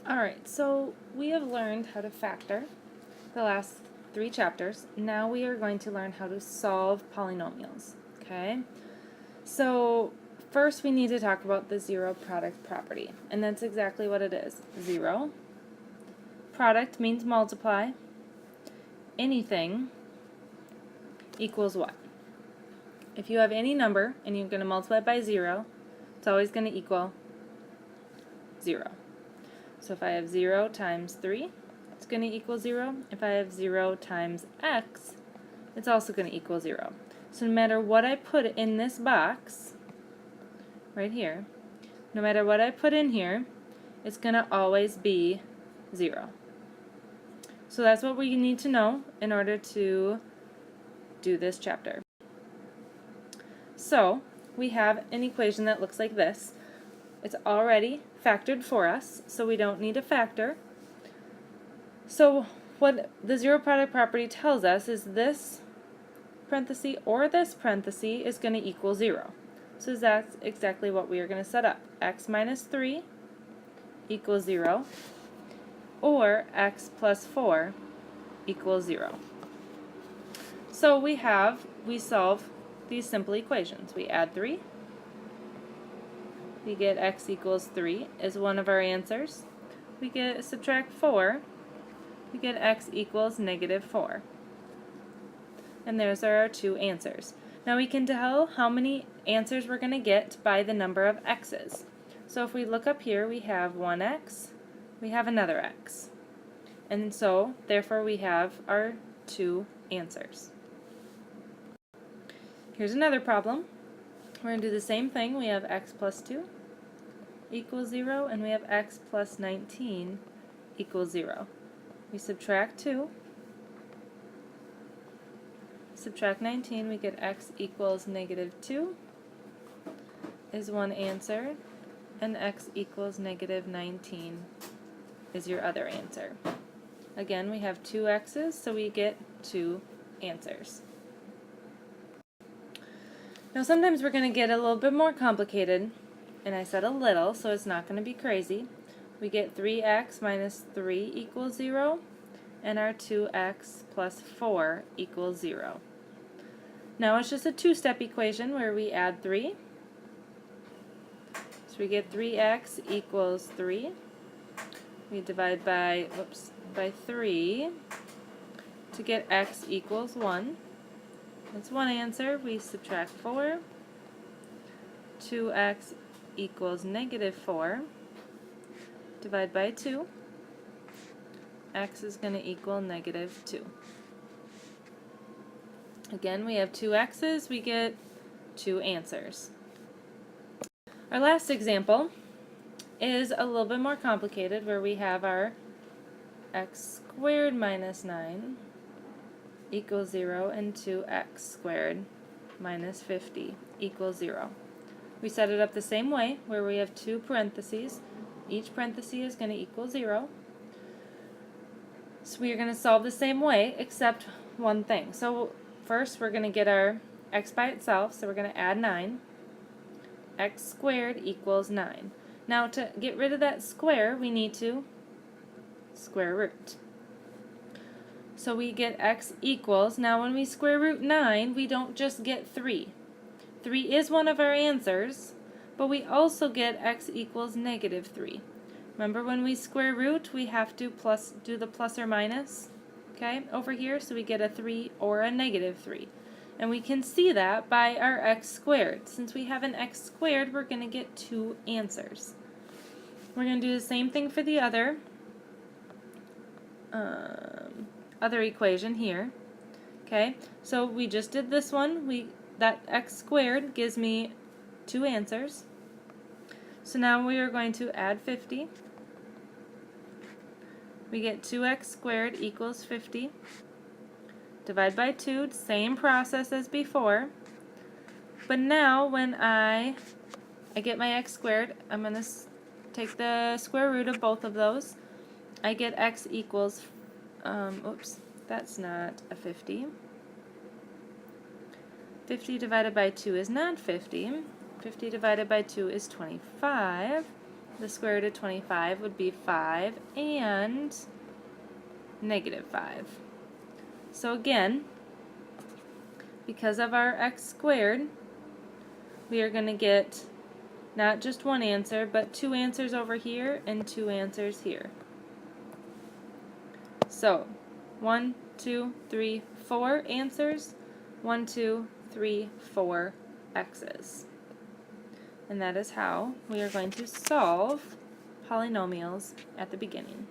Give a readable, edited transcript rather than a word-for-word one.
Alright, so we have learned how to factor the last 3 chapters. Now we are going to learn how to solve polynomials. Okay? So first we need to talk about the zero product property. And that's exactly what it is. Zero. Product means multiply. Anything equals what? If you have any number and you're going to multiply it by 0, it's always going to equal 0. So if I have 0 times 3, it's going to equal 0. If I have 0 times x, it's also going to equal 0. So no matter what I put in this box, right here, no matter what I put in here, it's going to always be 0. So that's what we need to know in order to do this chapter. So we have an equation that looks like this. It's already factored for us, so we don't need a factor. So what the zero product property tells us is this parenthesis or this parenthesis is going to equal 0. So that's exactly what we are going to set up. X minus 3 equals 0, or x plus 4 equals 0. So we solve these simple equations. We add 3. We get x equals 3 is one of our answers. We get subtract 4. We get x equals negative 4. And those are our two answers. Now we can tell how many answers we're going to get by the number of x's. So if we look up here, we have one x, we have another x. And so, therefore, we have our two answers. Here's another problem. We're going to do the same thing. We have x plus 2 equals 0, and we have x plus 19 equals 0. We subtract 2. Subtract 19, we get x equals negative 2 is one answer, and x equals negative 19 is your other answer. Again, we have two x's, so we get two answers. Now sometimes we're going to get a little bit more complicated, and I said a little, so it's not going to be crazy. We get 3x minus 3 equals 0, and our 2x plus 4 equals 0. Now it's just a two-step equation where we add 3. So we get 3x equals 3. We divide by 3 to get x equals 1. That's one answer. We subtract 4. 2x equals negative 4. Divide by 2. X is going to equal negative 2. Again, we have two x's, we get two answers. Our last example is a little bit more complicated, where we have our x squared minus 9 equals 0 and 2x squared minus 50 equals 0. We set it up the same way, where we have two parentheses. Each parenthesis is going to equal 0. So we are going to solve the same way, except one thing. So first we're going to get our x by itself, so we're going to add 9. X squared equals 9. Now to get rid of that square, we need to square root. So we get x equals, now when we square root 9, we don't just get 3. 3 is one of our answers, but we also get x equals negative 3. Remember, when we square root, we have to do the plus or minus, okay, over here, so we get a 3 or a negative 3. And we can see that by our x squared. Since we have an x squared, we're going to get two answers. We're going to do the same thing for the other equation here. Okay, so we just did this one. That x squared gives me two answers. So now we are going to add 50. We get 2x squared equals 50. Divide by 2, same process as before. But now when I get my x squared, I'm going to take the square root of both of those. I get x equals, that's not a 50. 50 divided by 2 is not 50. 50 divided by 2 is 25. the square root of 25 would be 5 and negative 5. So again, because of our x squared, we are going to get not just one answer, but two answers over here and two answers here. So 1, 2, 3, 4 answers, 1, 2, 3, 4 x's. And that is how we are going to solve polynomials at the beginning.